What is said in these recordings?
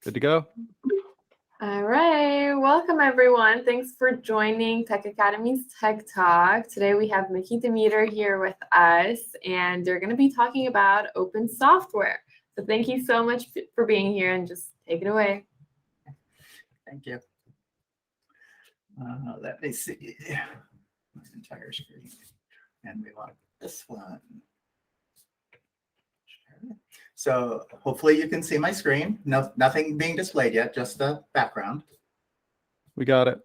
Good to go. All right, welcome everyone. Thanks for joining Tech Academy's Tech Talk. Today we have Miki Demeter here with us, and they're going to be talking about open software. So thank you so much for being here, and just take it away. Thank you. Let me see my entire screen, and we want this one. So hopefully you can see my screen. No, nothing being displayed yet, just the background. We got it.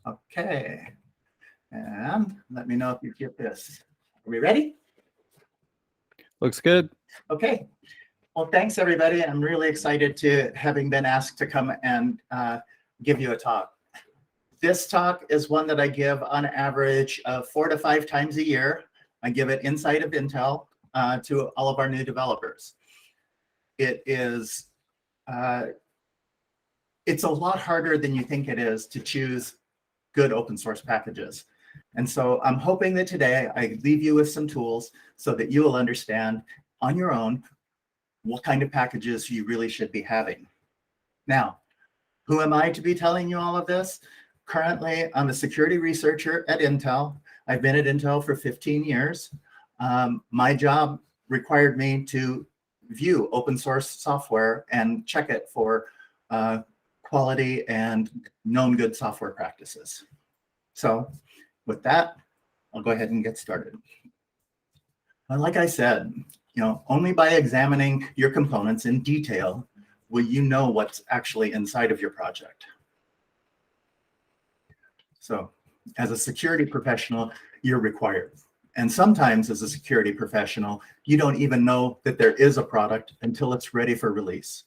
Okay. And let me know if you get this. Are we ready? Looks good. Okay. Well, thanks everybody. I'm really excited to having been asked to come and give you a talk. This talk is one that I give on average 4 to 5 times a year. I give it inside of Intel to all of our new developers. It is, it's a lot harder than you think it is to choose good open source packages. And so I'm hoping that today I leave you with some tools so that you will understand on your own what kind of packages you really should be having. Now, who am I to be telling you all of this? Currently, I'm a security researcher at Intel. I've been at Intel for 15 years. My job required me to view open source software and check it for quality and known good software practices. So with that, I'll go ahead and get started. Like I said, only by examining your components in detail will you know what's actually inside of your project. So as a security professional, you're required. And sometimes as a security professional, you don't even know that there is a product until it's ready for release.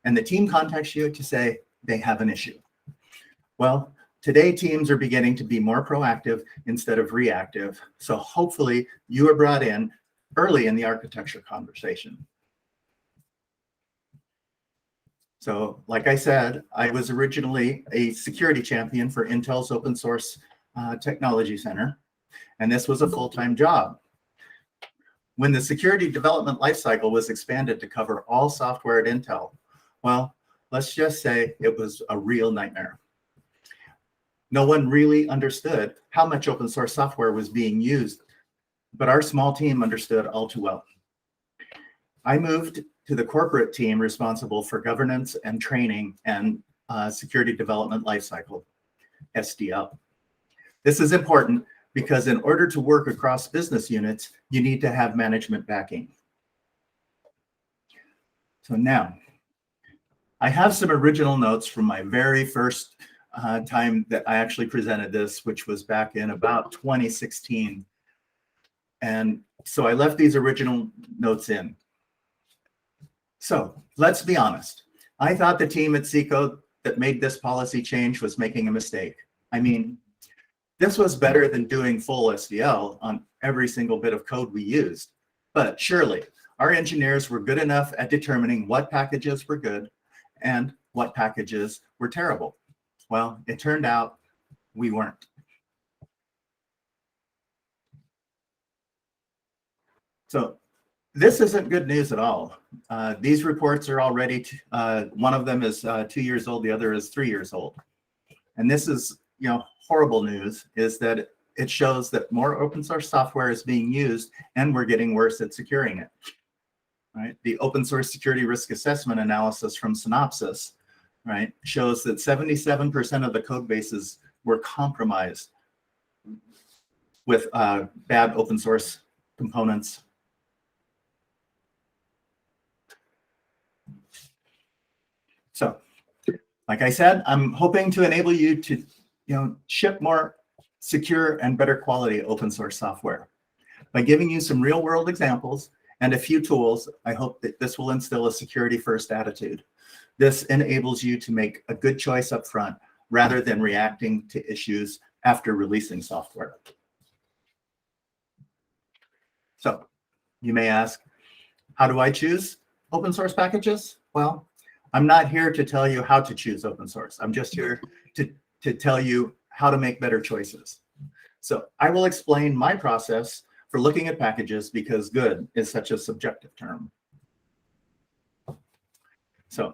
And the team contacts you to say they have an issue. Well, today teams are beginning to be more proactive instead of reactive. So hopefully you are brought in early in the architecture conversation. So like I said, I was originally a security champion for Intel's Open Source Technology Center. And this was a full-time job. When the Security Development Lifecycle was expanded to cover all software at Intel, well, let's just say it was a real nightmare. No one really understood how much open source software was being used, but our small team understood all too well. I moved to the corporate team responsible for governance and training and Security Development Lifecycle, SDL. This is important because in order to work across business units, you need to have management backing. So now, I have some original notes from my very first time that I actually presented this, which was back in about 2016. And so I left these original notes in. So let's be honest. I thought the team at Seco that made this policy change was making a mistake. I mean, this was better than doing full SDL on every single bit of code we used. But surely, our engineers were good enough at determining what packages were good and what packages were terrible. Well, it turned out we weren't. So this isn't good news at all. These reports are already, one of them is 2 years old, the other is 3 years old. And this is, horrible news, is that it shows that more open source software is being used and we're getting worse at securing it. Right? The open source security risk assessment analysis from Synopsys, right, shows that 77% of the code bases were compromised with bad open source components. So, like I said, I'm hoping to enable you to, ship more secure and better quality open source software. By giving you some real world examples and a few tools, I hope that this will instill a security first attitude. This enables you to make a good choice up front rather than reacting to issues after releasing software. So you may ask, how do I choose open source packages? Well, I'm not here to tell you how to choose open source. I'm just here to tell you how to make better choices. So I will explain my process for looking at packages because good is such a subjective term. So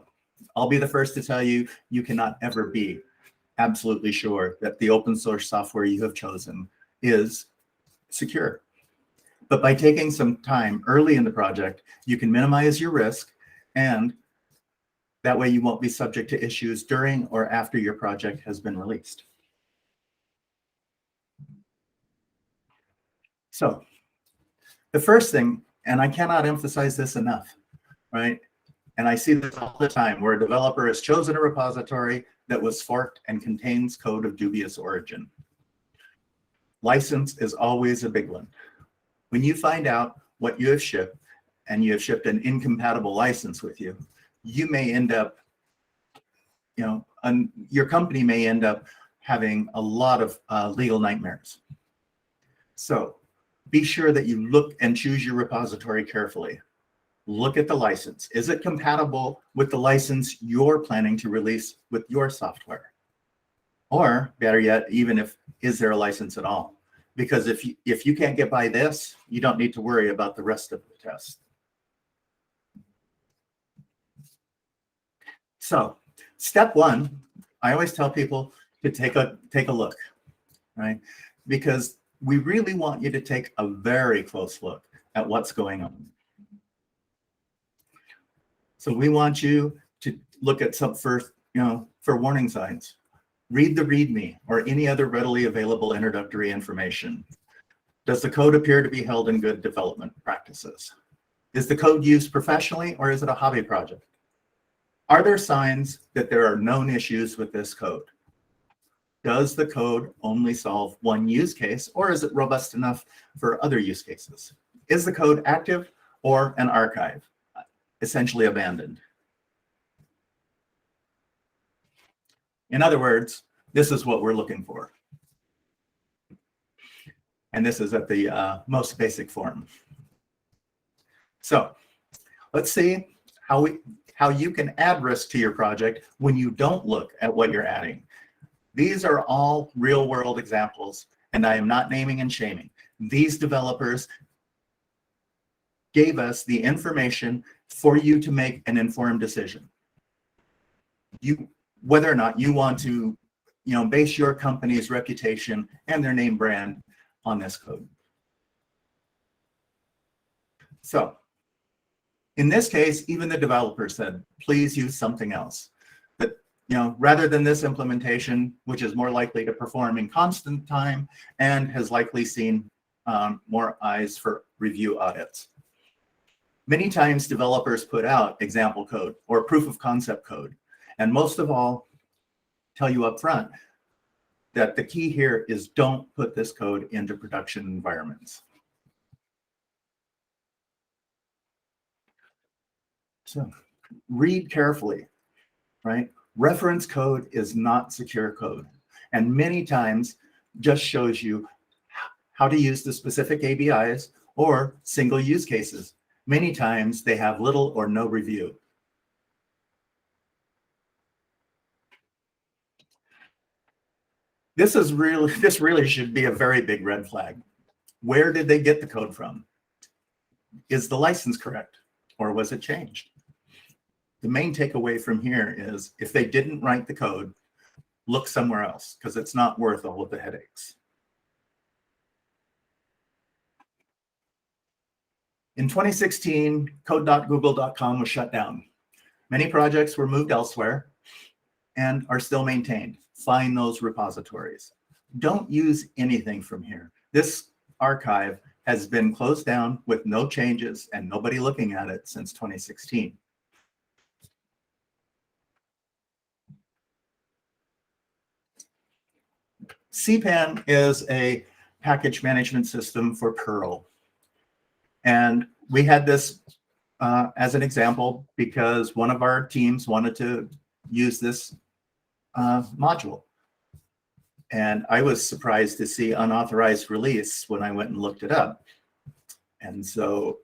I'll be the first to tell you, you cannot ever be absolutely sure that the open source software you have chosen is secure. But by taking some time early in the project, you can minimize your risk, and that way you won't be subject to issues during or after your project has been released. So the first thing, and I cannot emphasize this enough, right? And I see this all the time where a developer has chosen a repository that was forked and contains code of dubious origin. License is always a big one. When you find out what you have shipped and you have shipped an incompatible license with you, you may end up, your company may end up having a lot of legal nightmares. So be sure that you look and choose your repository carefully. Look at the license. Is it compatible with the license you're planning to release with your software? Or better yet, even if, is there a license at all? Because if you can't get by this, you don't need to worry about the rest of the test. So step one, I always tell people to take a look, right? Because we really want you to take a very close look at what's going on. So we want you to look at some for warning signs. Read the README or any other readily available introductory information. Does the code appear to be held in good development practices? Is the code used professionally, or is it a hobby project? Are there signs that there are known issues with this code? Does the code only solve one use case, or is it robust enough for other use cases? Is the code active or an archive, essentially abandoned? In other words, this is what we're looking for. And this is at the most basic form. So let's see how you can add risk to your project when you don't look at what you're adding. These are all real world examples, and I am not naming and shaming. These developers gave us the information for you to make an informed decision. Whether or not you want to base your company's reputation and their name brand on this code. So in this case, even the developer said, please use something else. But rather than this implementation, which is more likely to perform in constant time and has likely seen more eyes for review audits. Many times developers put out example code or proof of concept code. And most of all, tell you up front that the key here is don't put this code into production environments. So read carefully, right? Reference code is not secure code, and many times just shows you how to use the specific ABIs or single use cases. Many times they have little or no review. This really should be a very big red flag. Where did they get the code from? Is the license correct, or was it changed? The main takeaway from here is if they didn't write the code, look somewhere else, because it's not worth all of the headaches. In 2016, code.google.com was shut down. Many projects were moved elsewhere and are still maintained. Find those repositories. Don't use anything from here. This archive has been closed down with no changes and nobody looking at it since 2016. CPAN is a package management system for Perl. And we had this as an example because one of our teams wanted to use this module. And I was surprised to see unauthorized release when I went and looked it up. And so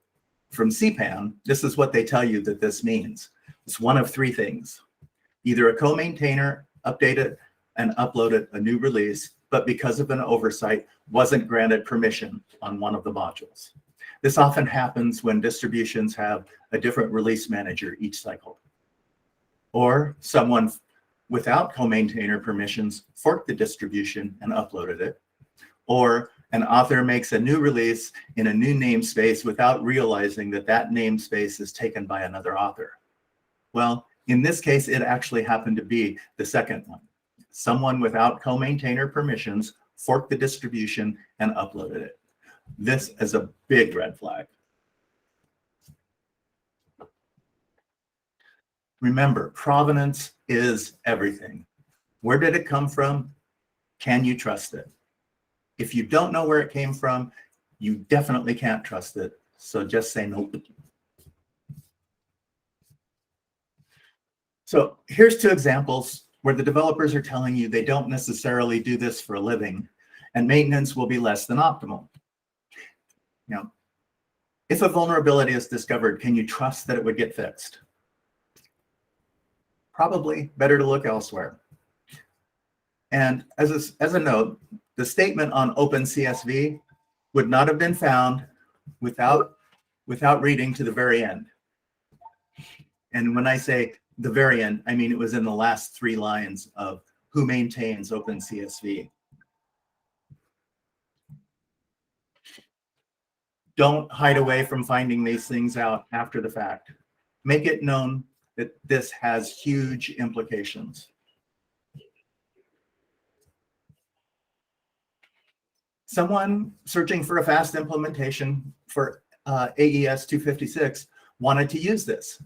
from CPAN, this is what they tell you that this means. It's one of three things. Either a co-maintainer updated and uploaded a new release, but because of an oversight, wasn't granted permission on one of the modules. This often happens when distributions have a different release manager each cycle. Or someone without co-maintainer permissions forked the distribution and uploaded it. Or an author makes a new release in a new namespace without realizing that that namespace is taken by another author. Well, in this case, it actually happened to be the second one. Someone without co-maintainer permissions forked the distribution and uploaded it. This is a big red flag. Remember, provenance is everything. Where did it come from? Can you trust it? If you don't know where it came from, you definitely can't trust it. So just say nope. So here's two examples where the developers are telling you they don't necessarily do this for a living, and maintenance will be less than optimal. You know, if a vulnerability is discovered, can you trust that it would get fixed? Probably better to look elsewhere. And as a note, the statement on OpenCSV would not have been found without reading to the very end. And when I say the very end, I mean it was in the last 3 lines of who maintains OpenCSV. Don't hide away from finding these things out after the fact. Make it known that this has huge implications. Someone searching for a fast implementation for AES 256 wanted to use this.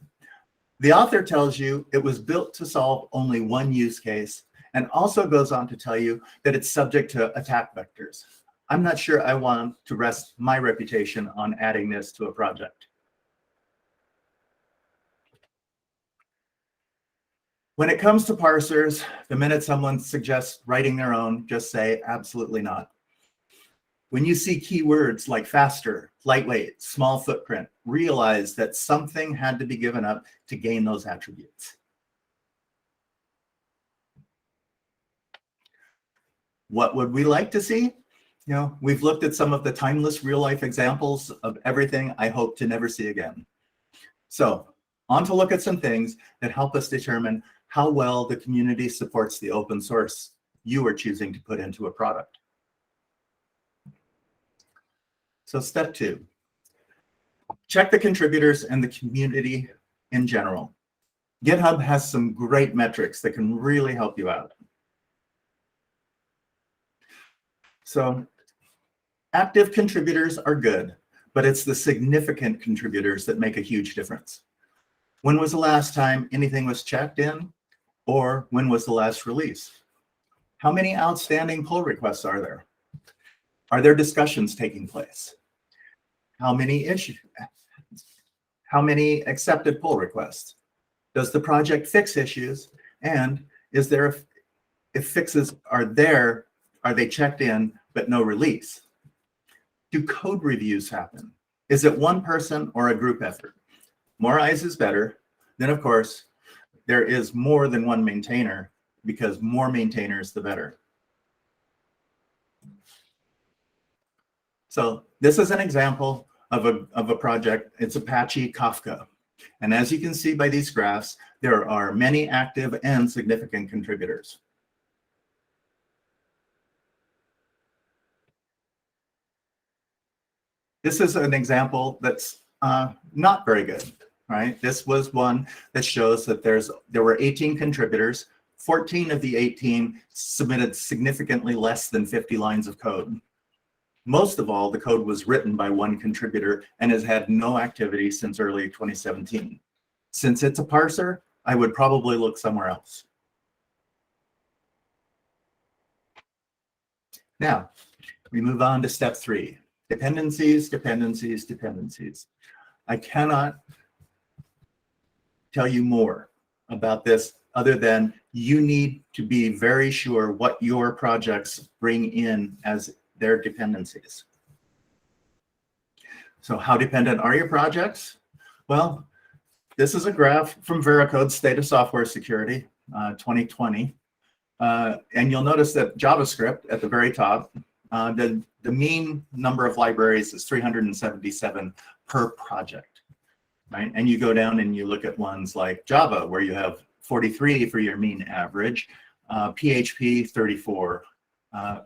The author tells you it was built to solve only one use case, and also goes on to tell you that it's subject to attack vectors. I'm not sure I want to rest my reputation on adding this to a project. When it comes to parsers, the minute someone suggests writing their own, just say absolutely not. When you see keywords like faster, lightweight, small footprint, realize that something had to be given up to gain those attributes. What would we like to see? You know, we've looked at some of the timeless real-life examples of everything I hope to never see again. So, on to look at some things that help us determine how well the community supports the open source you are choosing to put into a product. So step 2, check the contributors and the community in general. GitHub has some great metrics that can really help you out. So active contributors are good, but it's the significant contributors that make a huge difference. When was the last time anything was checked in? Or when was the last release? How many outstanding pull requests are there? Are there discussions taking place? How many accepted pull requests? Does the project fix issues? And is there, if fixes are there, are they checked in but no release? Do code reviews happen? Is it one person or a group effort? More eyes is better. Then of course, there is more than one maintainer, because more maintainers, the better. So this is an example of a project. It's Apache Kafka. And as you can see by these graphs, there are many active and significant contributors. This is an example that's not very good, right? This was one that shows that there were 18 contributors. 14 of the 18 submitted significantly less than 50 lines of code. Most of all, the code was written by one contributor and has had no activity since early 2017. Since it's a parser, I would probably look somewhere else. Now, we move on to step 3. Dependencies, dependencies, dependencies. I cannot tell you more about this other than you need to be very sure what your projects bring in as their dependencies. So how dependent are your projects? Well, this is a graph from Vericode's State of Software Security 2020. And you'll notice that JavaScript at the very top, the mean number of libraries is 377 per project, right? And you go down and you look at ones like Java, where you have 43 for your mean average, PHP 34.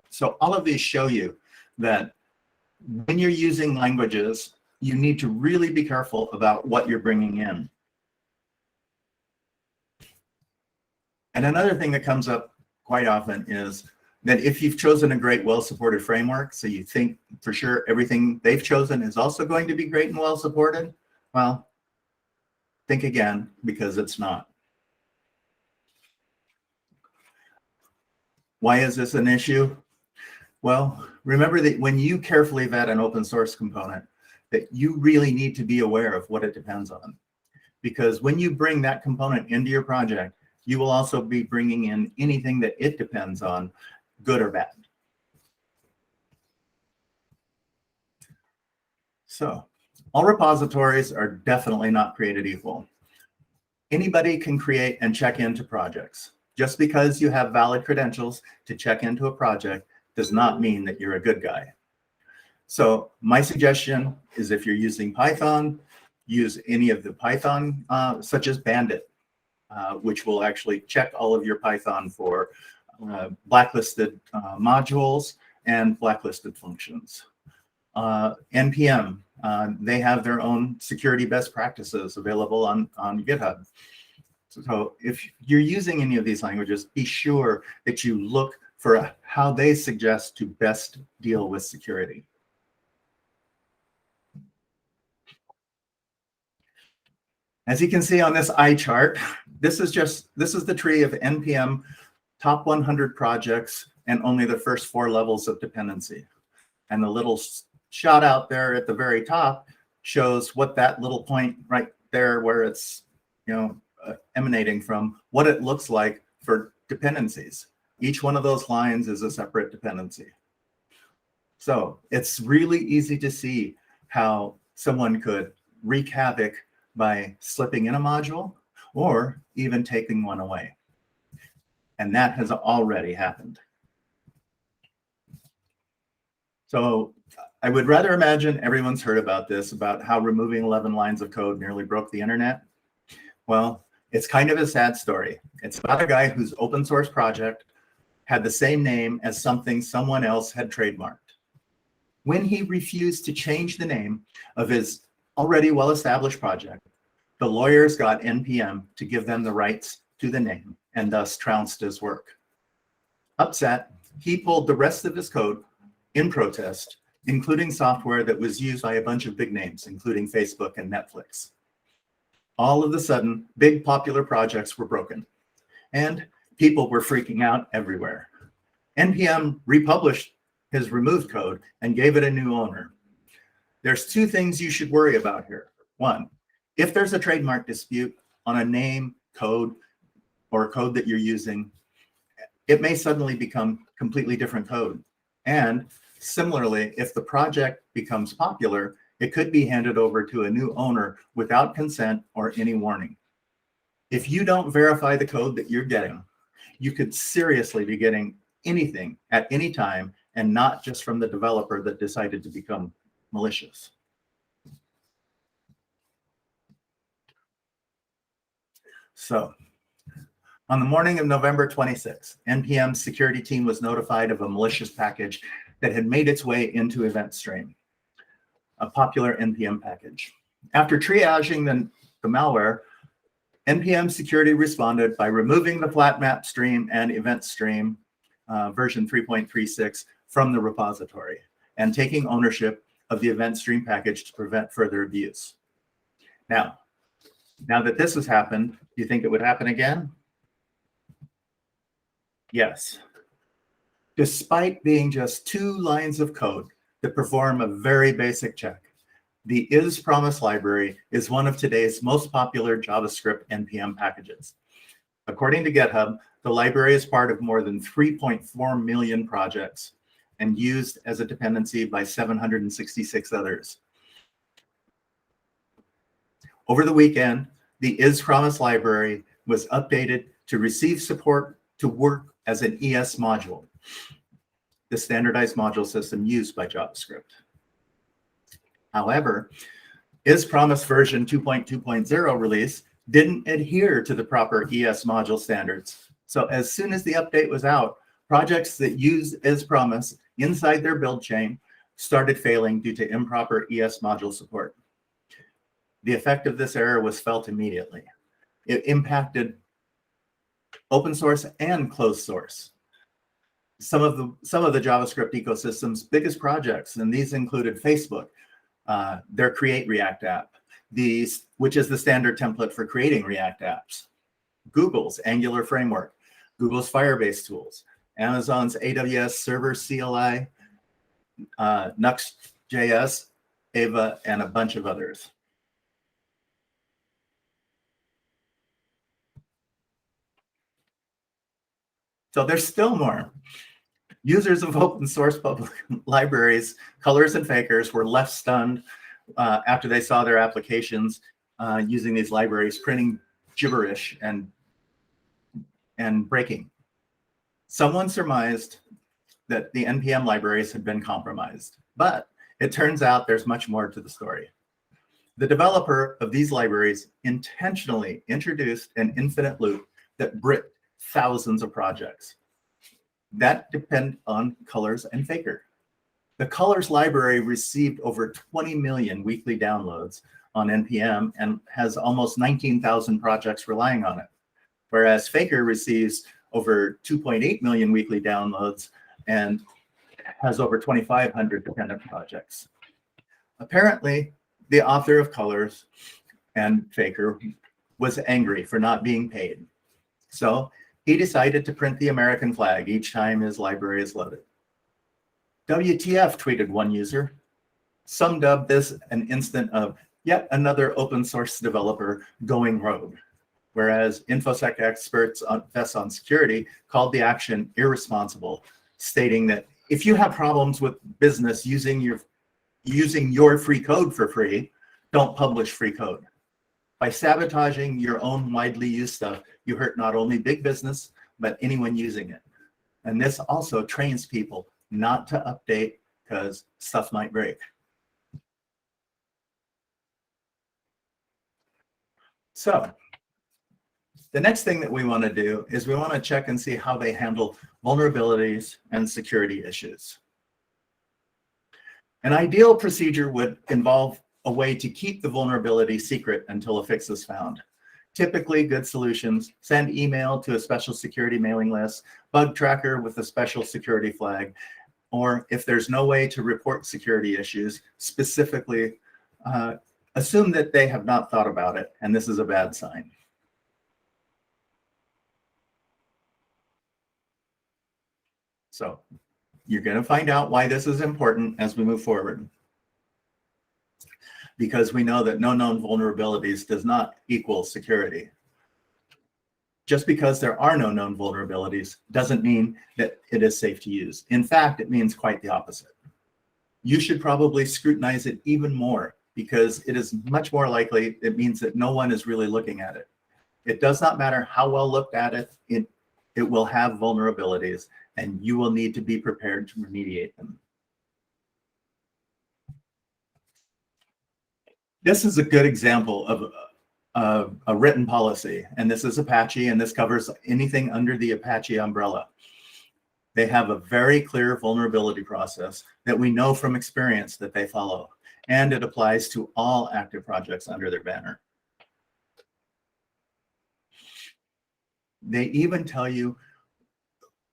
So all of these show you that when you're using languages, you need to really be careful about what you're bringing in. And another thing that comes up quite often is that if you've chosen a great, well-supported framework, so you think for sure everything they've chosen is also going to be great and well-supported, well, think again, because it's not. Why is this an issue? Well, remember that when you carefully vet an open source component, that you really need to be aware of what it depends on. Because when you bring that component into your project, you will also be bringing in anything that it depends on, good or bad. So, all repositories are definitely not created equal. Anybody can create and check into projects. Just because you have valid credentials to check into a project does not mean that you're a good guy. So my suggestion is if you're using Python, use any of the Python, such as Bandit, which will actually check all of your Python for blacklisted modules and blacklisted functions. NPM, they have their own security best practices available on GitHub. So if you're using any of these languages, be sure that you look for how they suggest to best deal with security. As you can see on this eye chart, this is the tree of NPM top 100 projects and only the first 4 levels of dependency. And the little shot out there at the very top shows what that little point right there where it's, emanating from, what it looks like for dependencies. Each one of those lines is a separate dependency. So it's really easy to see how someone could wreak havoc by slipping in a module or even taking one away. And that has already happened. So I would rather imagine everyone's heard about this, about how removing 11 lines of code nearly broke the internet. Well, it's kind of a sad story. It's about a guy whose open source project had the same name as something someone else had trademarked. When he refused to change the name of his already well-established project, the lawyers got NPM to give them the rights to the name and thus trounced his work. Upset, he pulled the rest of his code in protest, including software that was used by a bunch of big names, including Facebook and Netflix. All of a sudden, big popular projects were broken, and people were freaking out everywhere. NPM republished his removed code and gave it a new owner. There's 2 things you should worry about here. 1, if there's a trademark dispute on a name, code, or code that you're using, it may suddenly become completely different code. And similarly, if the project becomes popular, it could be handed over to a new owner without consent or any warning. If you don't verify the code that you're getting, you could seriously be getting anything at any time, and not just from the developer that decided to become malicious. So, on the morning of November 26th, NPM's security team was notified of a malicious package that had made its way into EventStream, a popular NPM package. After triaging the malware, NPM security responded by removing the flat map stream and event stream version 3.36 from the repository and taking ownership of the event stream package to prevent further abuse. Now that this has happened, do you think it would happen again? Yes. Despite being just 2 lines of code that perform a very basic check, the is-promise library is one of today's most popular JavaScript NPM packages. According to GitHub, the library is part of more than 3.4 million projects and used as a dependency by 766 others. Over the weekend, the is-promise library was updated to receive support to work as an ES module, the standardized module system used by JavaScript. However, is-promise version 2.2.0 release didn't adhere to the proper ES module standards. So as soon as the update was out, projects that used as promised inside their build chain started failing due to improper ES module support. The effect of this error was felt immediately. It impacted open source and closed source. Some of the JavaScript ecosystem's biggest projects, and these included Facebook, their Create React app, which is the standard template for creating React apps, Google's Angular framework, Google's Firebase tools, Amazon's AWS Server CLI, Nuxt.js, Ava, and a bunch of others. So there's still more. Users of open source public libraries, Colors and Fakers, were left stunned after they saw their applications using these libraries printing gibberish and breaking. Someone surmised that the NPM libraries had been compromised, but it turns out there's much more to the story. The developer of these libraries intentionally introduced an infinite loop that bricked thousands of projects that depend on Colors and Faker. The Colors library received over 20 million weekly downloads on NPM and has almost 19,000 projects relying on it, whereas Faker receives over 2.8 million weekly downloads and has over 2,500 dependent projects. Apparently, the author of Colors and Faker was angry for not being paid. So he decided to print the American flag each time his library is loaded. WTF, tweeted one user. Some dubbed this an instant of yet another open source developer going rogue, whereas InfoSec experts on security called the action irresponsible, stating that if you have problems with business using your free code for free, don't publish free code. By sabotaging your own widely used stuff, you hurt not only big business, but anyone using it. And this also trains people not to update because stuff might break. So the next thing that we want to do is we want to check and see how they handle vulnerabilities and security issues. An ideal procedure would involve a way to keep the vulnerability secret until a fix is found. Typically, good solutions send email to a special security mailing list, bug tracker with a special security flag, or if there's no way to report security issues, specifically assume that they have not thought about it, and this is a bad sign. So you're going to find out why this is important as we move forward, because we know that no known vulnerabilities does not equal security. Just because there are no known vulnerabilities doesn't mean that it is safe to use. In fact, it means quite the opposite. You should probably scrutinize it even more because it is much more likely it means that no one is really looking at it. It does not matter how well looked at it, it will have vulnerabilities and you will need to be prepared to remediate them. This is a good example of a written policy, and this is Apache, and this covers anything under the Apache umbrella. They have a very clear vulnerability process that we know from experience that they follow, and it applies to all active projects under their banner. They even tell you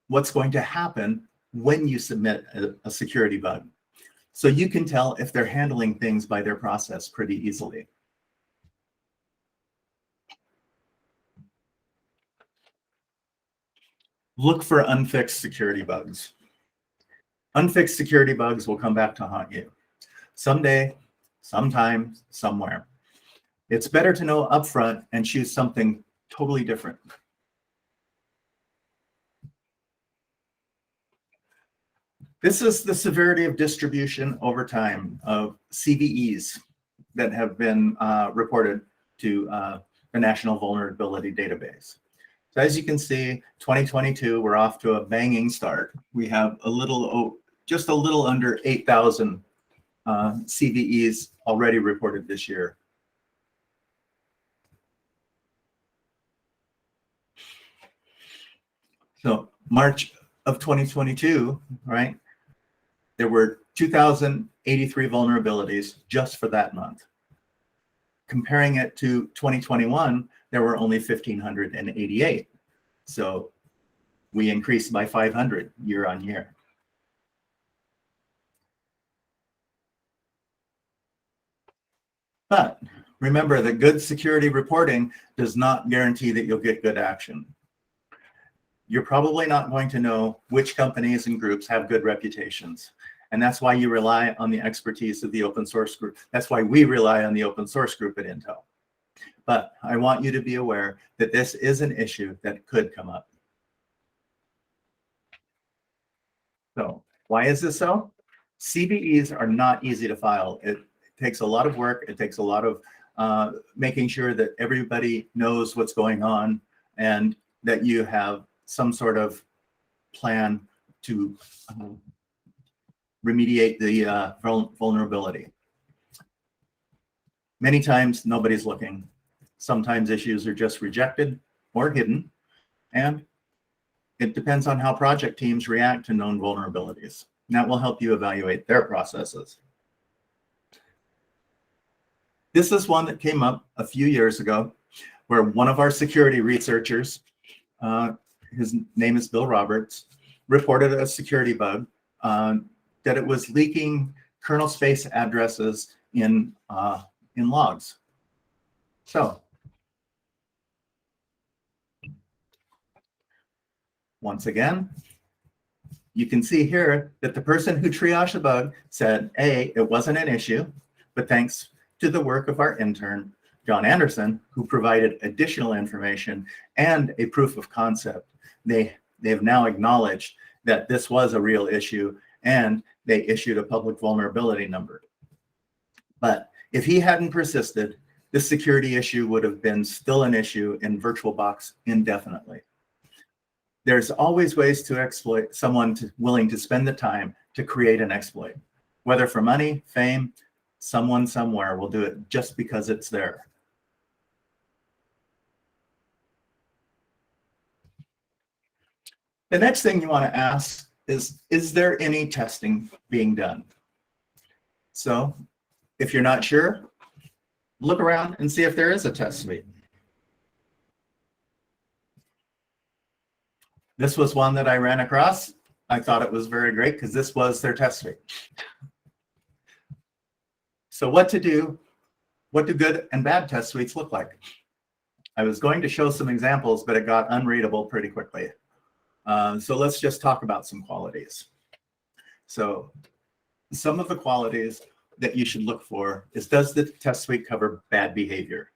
what's going to happen when you submit a security bug. So you can tell if they're handling things by their process pretty easily. Look for unfixed security bugs. Unfixed security bugs will come back to haunt you. Someday, sometime, somewhere. It's better to know upfront and choose something totally different. This is the severity of distribution over time of CVEs that have been reported to the National Vulnerability Database. So as you can see, 2022, we're off to a banging start. We have just a little under 8,000 CVEs already reported this year. So March of 2022, right? There were 2,083 vulnerabilities just for that month. Comparing it to 2021, there were only 1,588. So we increased by 500 year on year. But remember that good security reporting does not guarantee that you'll get good action. You're probably not going to know which companies and groups have good reputations. And that's why you rely on the expertise of the open source group. That's why we rely on the open source group at Intel. But I want you to be aware that this is an issue that could come up. So why is this so? CVEs are not easy to file. It takes a lot of work. It takes a lot of making sure that everybody knows what's going on and that you have some sort of plan to remediate the vulnerability. Many times nobody's looking. Sometimes issues are just rejected or hidden, and it depends on how project teams react to known vulnerabilities. And that will help you evaluate their processes. This is one that came up a few years ago where one of our security researchers, his name is Bill Roberts, reported a security bug that it was leaking kernel space addresses in logs. So once again, you can see here that the person who triaged the bug said, A, it wasn't an issue, but thanks to the work of our intern, John Anderson, who provided additional information and a proof of concept, they've now acknowledged that this was a real issue and they issued a public vulnerability number. But if he hadn't persisted, this security issue would have been still an issue in VirtualBox indefinitely. There's always ways to exploit someone willing to spend the time to create an exploit. Whether for money, fame, someone somewhere will do it just because it's there. The next thing you want to ask is there any testing being done? So if you're not sure, look around and see if there is a test suite. This was one that I ran across. I thought it was very great because this was their test suite. So what do good and bad test suites look like? I was going to show some examples, but it got unreadable pretty quickly. So let's just talk about some qualities. So some of the qualities that you should look for is, does the test suite cover bad behavior?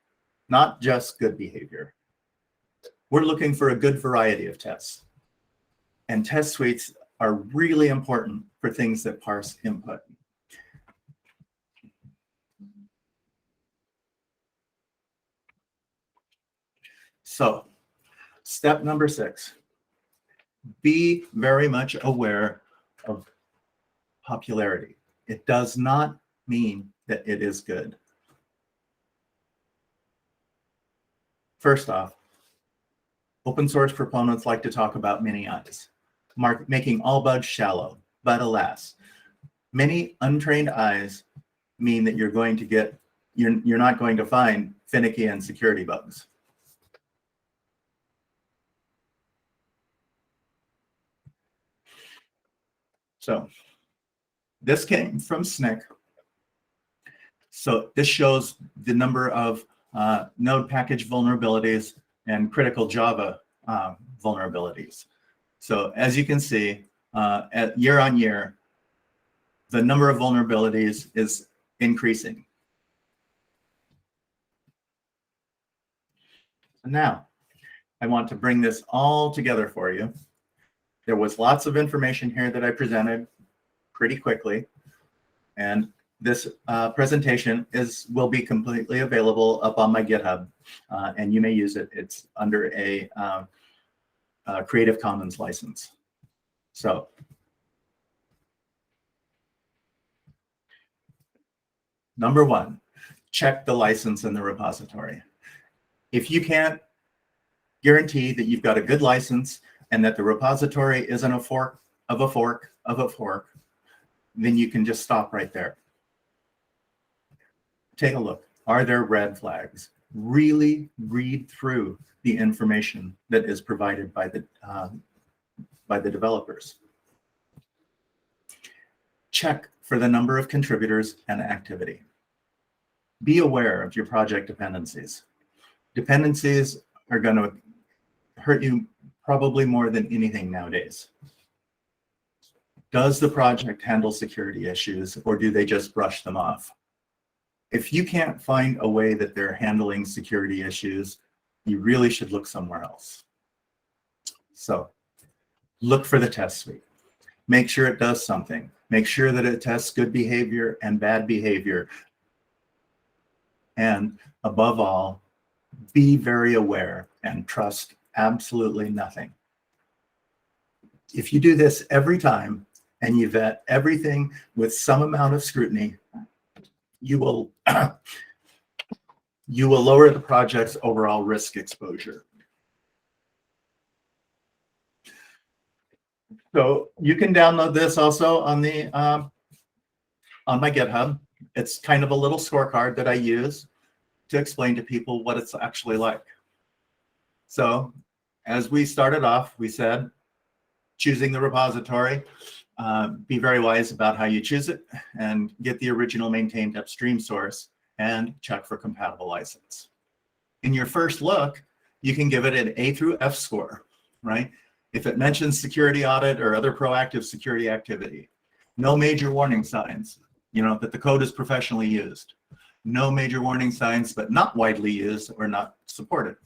Not just good behavior. We're looking for a good variety of tests. And test suites are really important for things that parse input. So step number 6, be very much aware of popularity. It does not mean that it is good. First off, open source proponents like to talk about many eyes, making all bugs shallow. But alas, many untrained eyes mean that you're not going to find finicky and security bugs. So this came from SNCC. So this shows the number of node package vulnerabilities and critical Java vulnerabilities. So as you can see, year on year, the number of vulnerabilities is increasing. And now, I want to bring this all together for you. There was lots of information here that I presented pretty quickly, and this presentation will be completely available up on my GitHub, and you may use it. It's under a Creative Commons license. So number 1, check the license in the repository. If you can't guarantee that you've got a good license and that the repository isn't a fork of a fork of a fork, then you can just stop right there. Take a look. Are there red flags? Really read through the information that is provided by the developers. Check for the number of contributors and activity. Be aware of your project dependencies. Dependencies are going to hurt you probably more than anything nowadays. Does the project handle security issues, or do they just brush them off? If you can't find a way that they're handling security issues, you really should look somewhere else. So look for the test suite. Make sure it does something. Make sure that it tests good behavior and bad behavior. And above all, be very aware and trust absolutely nothing. If you do this every time and you vet everything with some amount of scrutiny, you will lower the project's overall risk exposure. So you can download this also on the on my GitHub. It's kind of a little scorecard that I use to explain to people what it's actually like. So as we started off, we said choosing the repository. Be very wise about how you choose it, and get the original maintained upstream source and check for compatible license. In your first look, you can give it an A through F score, right? If it mentions security audit or other proactive security activity, no major warning signs, that the code is professionally used, no major warning signs, but not widely used or not supported,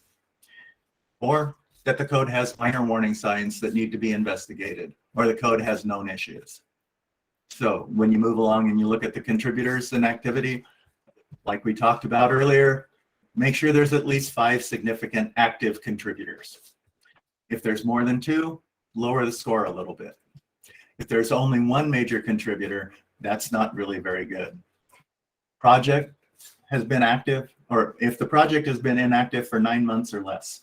or that the code has minor warning signs that need to be investigated, or the code has known issues. So when you move along and you look at the contributors and activity, like we talked about earlier, make sure there's at least 5 significant active contributors. If there's more than 2, lower the score a little bit. If there's only 1 major contributor, that's not really very good. Project has been active, or if the project has been inactive for 9 months or less.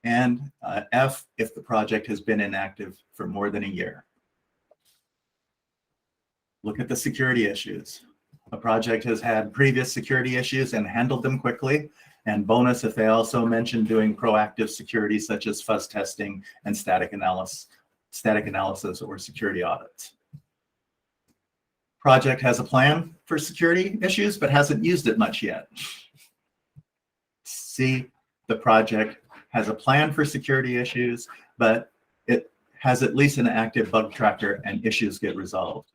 And F, if the project has been inactive for more than a year. Look at the security issues. A project has had previous security issues and handled them quickly. And bonus if they also mention doing proactive security, such as fuzz testing and static analysis or security audits. Project has a plan for security issues, but hasn't used it much yet. C, the project has a plan for security issues, but it has at least an active bug tracker and issues get resolved.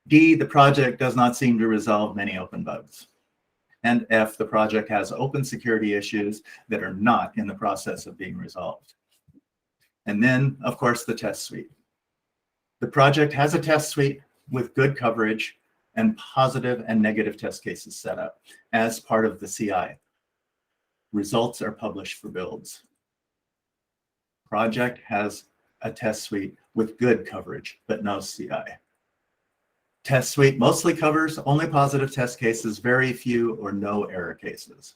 D, the project does not seem to resolve many open bugs. And F, the project has open security issues that are not in the process of being resolved. And then, of course, the test suite. The project has a test suite with good coverage and positive and negative test cases set up as part of the CI. Results are published for builds. Project has a test suite with good coverage, but no CI. Test suite mostly covers only positive test cases, very few or no error cases.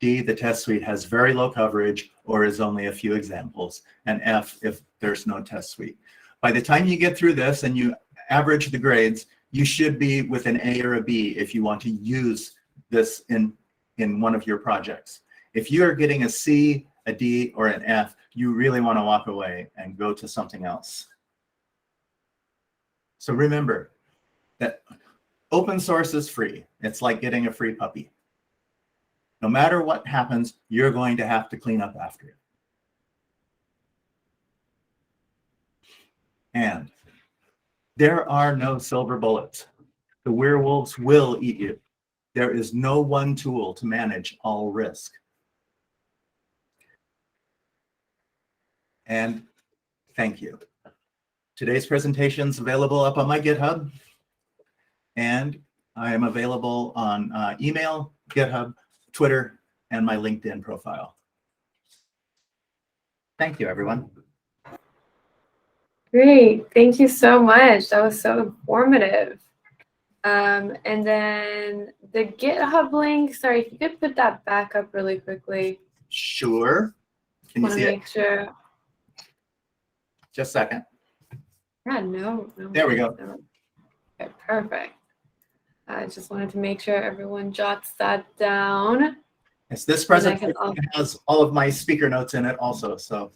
D, the test suite has very low coverage or is only a few examples. And F, if there's no test suite. By the time you get through this and you average the grades, you should be with an A or a B if you want to use this in one of your projects. If you are getting a C, a D, or an F, you really want to walk away and go to something else. So remember that open source is free. It's like getting a free puppy. No matter what happens, you're going to have to clean up after it. And there are no silver bullets. The werewolves will eat you. There is no one tool to manage all risk. And thank you. Today's presentation is available up on my GitHub, and I am available on email, GitHub, Twitter, and my LinkedIn profile. Thank you, everyone. Great. Thank you so much. That was so informative. And then the GitHub link, sorry, if you could put that back up really quickly. Sure. Can you Want see to it? make sure. Just a second. Yeah, no. There we go. Okay, perfect. I just wanted to make sure everyone jots that down. Yes, this And I presentation can has all of my speaker notes in it also. So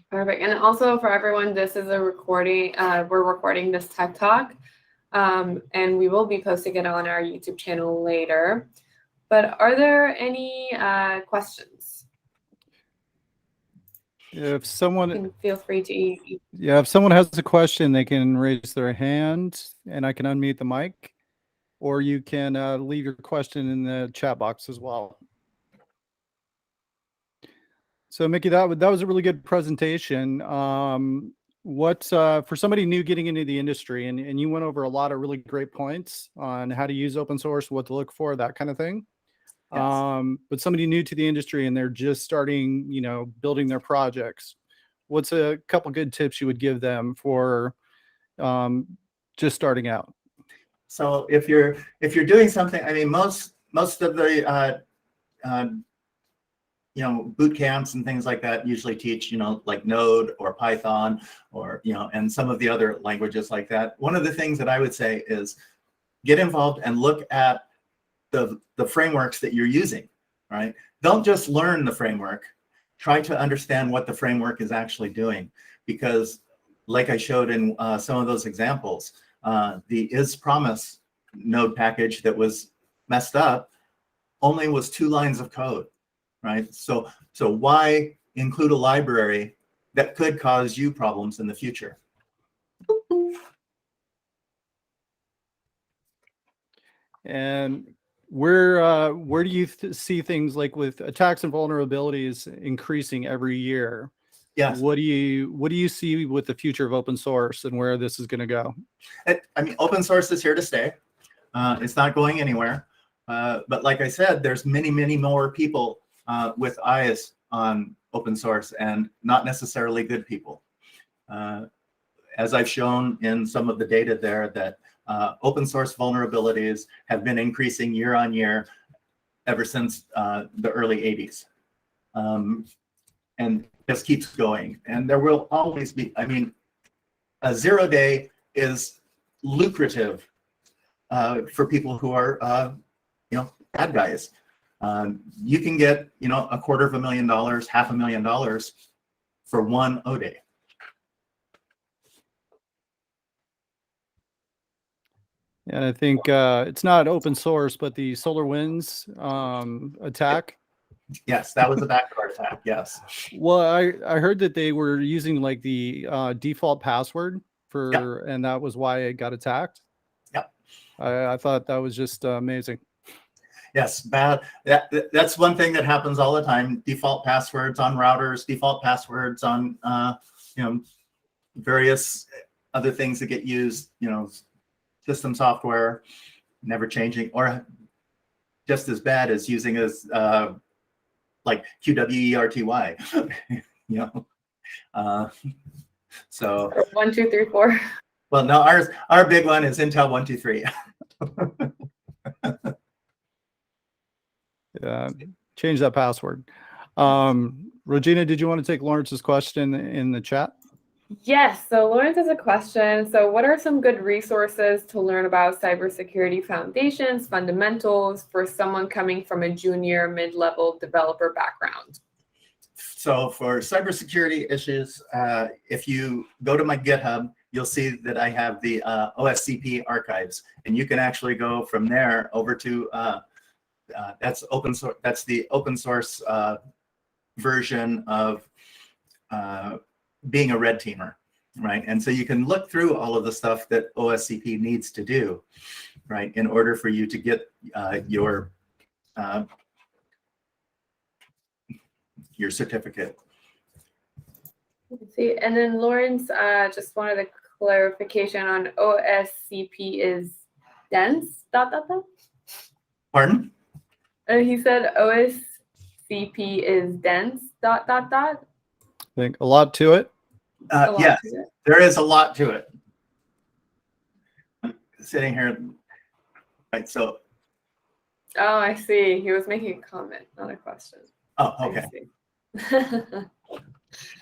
Perfect. And also for everyone, this is a recording. We're recording this Tech Talk, and we will be posting it on our YouTube channel later. But are there any questions? If You someone, can feel free to. yeah, if someone has a question, they can raise their hand and I can unmute the mic, or you can leave your question in the chat box as well. So Miki, that was a really good presentation. What for somebody new getting into the industry, and you went over a lot of really great points on how to use open source, what to look for, that kind of thing. yes. But somebody new to the industry and they're just starting, building their projects. What's a couple good tips you would give them for just starting out? So if you're doing something, I mean, most of the boot camps and things like that usually teach, like Node or Python or, and some of the other languages like that. One of the things that I would say is get involved and look at the frameworks that you're using, right? Don't just learn the framework. Try to understand what the framework is actually doing, because like I showed in some of those examples, the is_promise node package that was messed up only was 2 lines of code, right? So why include a library that could cause you problems in the future? And where do you see things like with attacks and vulnerabilities increasing every year? Yes. What do you see with the future of open source and where this is going to go? I mean, open source is here to stay. It's not going anywhere. But like I said, there's many more people with eyes on open source, and not necessarily good people. As I've shown in some of the data there, that open source vulnerabilities have been increasing year on year ever since the early 80s. And just keeps going. And there will always be, I mean, a 0-day is lucrative for people who are, bad guys. You can get, $250,000, $500,000 for one O-day. And I think it's not open source, but the SolarWinds attack. Yes, that was a backdoor attack. Yes. Well, I heard that they were using like the default password for, and that was why it got attacked. Yep. I thought that was just amazing. Yes, bad. That's one thing that happens all the time. Default passwords on routers, default passwords on various other things that get used. System software, never changing, or just as bad as using as like QWERTY. So 1, 2, 3, 4. Well, no, our big one is Intel 123. Yeah, change that password. Regina, did you want to take Lawrence's question in the chat? Yes, so Lawrence has a question. So what are some good resources to learn about cybersecurity foundations, fundamentals for someone coming from a junior mid-level developer background? So for cybersecurity issues, if you go to my GitHub, you'll see that I have the OSCP archives, and you can actually go from there over to that's open source. That's the open source version of being a red teamer, right? And so you can look through all of the stuff that OSCP needs to do, right, in order for you to get your certificate. Let's see, and then Lawrence just wanted a clarification on OSCP is dense, ... Pardon? He said OSCP is dense, ... I think a lot to it. Yes, there is a lot to it. I'm sitting here, right? So. Oh, I see. He was making a comment, not a question. Oh, okay.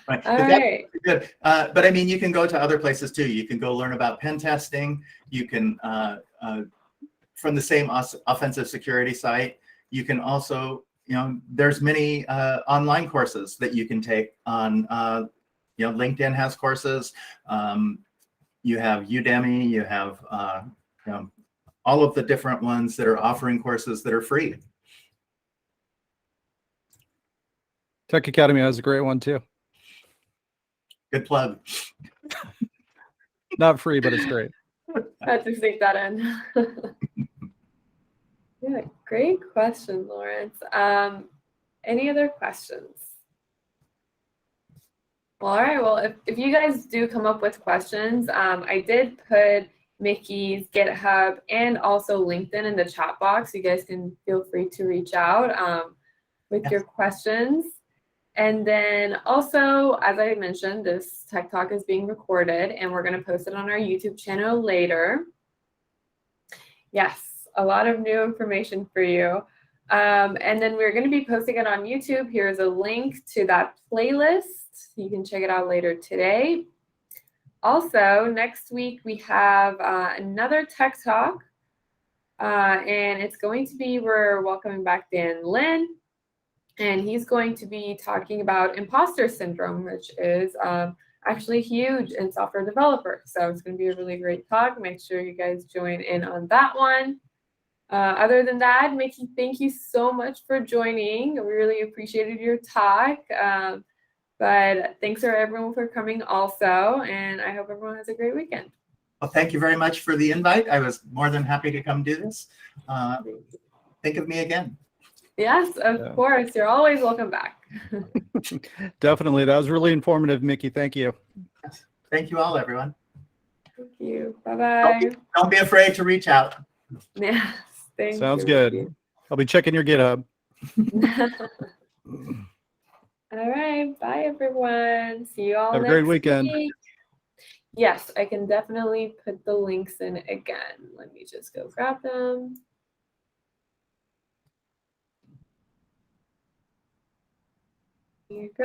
Right. All If that's right. good. But I mean, you can go to other places too. You can go learn about pen testing. You can, from the same offensive security site, you can also, there's many online courses that you can take on, LinkedIn has courses. You have Udemy, you have, all of the different ones that are offering courses that are free. Tech Academy has a great one too. Good plug. Not free, but it's great. I had to sneak that in. Yeah, great question, Lawrence. Any other questions? Well, all right. Well, if you guys do come up with questions, I did put Miki's GitHub and also LinkedIn in the chat box. You guys can feel free to reach out with your questions. And then also, as I mentioned, this Tech Talk is being recorded and we're going to post it on our YouTube channel later. Yes, a lot of new information for you. And then we're going to be posting it on YouTube. Here's a link to that playlist. You can check it out later today. Also, next week we have another Tech Talk. And it's going to be, we're welcoming back Dan Lin. And he's going to be talking about imposter syndrome, which is actually huge in software developers. So it's going to be a really great talk. Make sure you guys join in on that one. Other than that, Miki, thank you so much for joining. We really appreciated your talk. But thanks for everyone for coming also. And I hope everyone has a great weekend. Well, thank you very much for the invite. I was more than happy to come do this. Think of me again. Yes, of course. You're always welcome back. Definitely. That was really informative, Miki. Thank you. Yes. Thank you all, everyone. Thank you. Bye-bye. Don't be afraid to reach out. Yes. Thank Sounds you, good. Miki. I'll be checking your GitHub. All right. Bye, everyone. See you all Have a next great weekend. week. Yes, I can definitely put the links in again. Let me just go grab them. Here you go.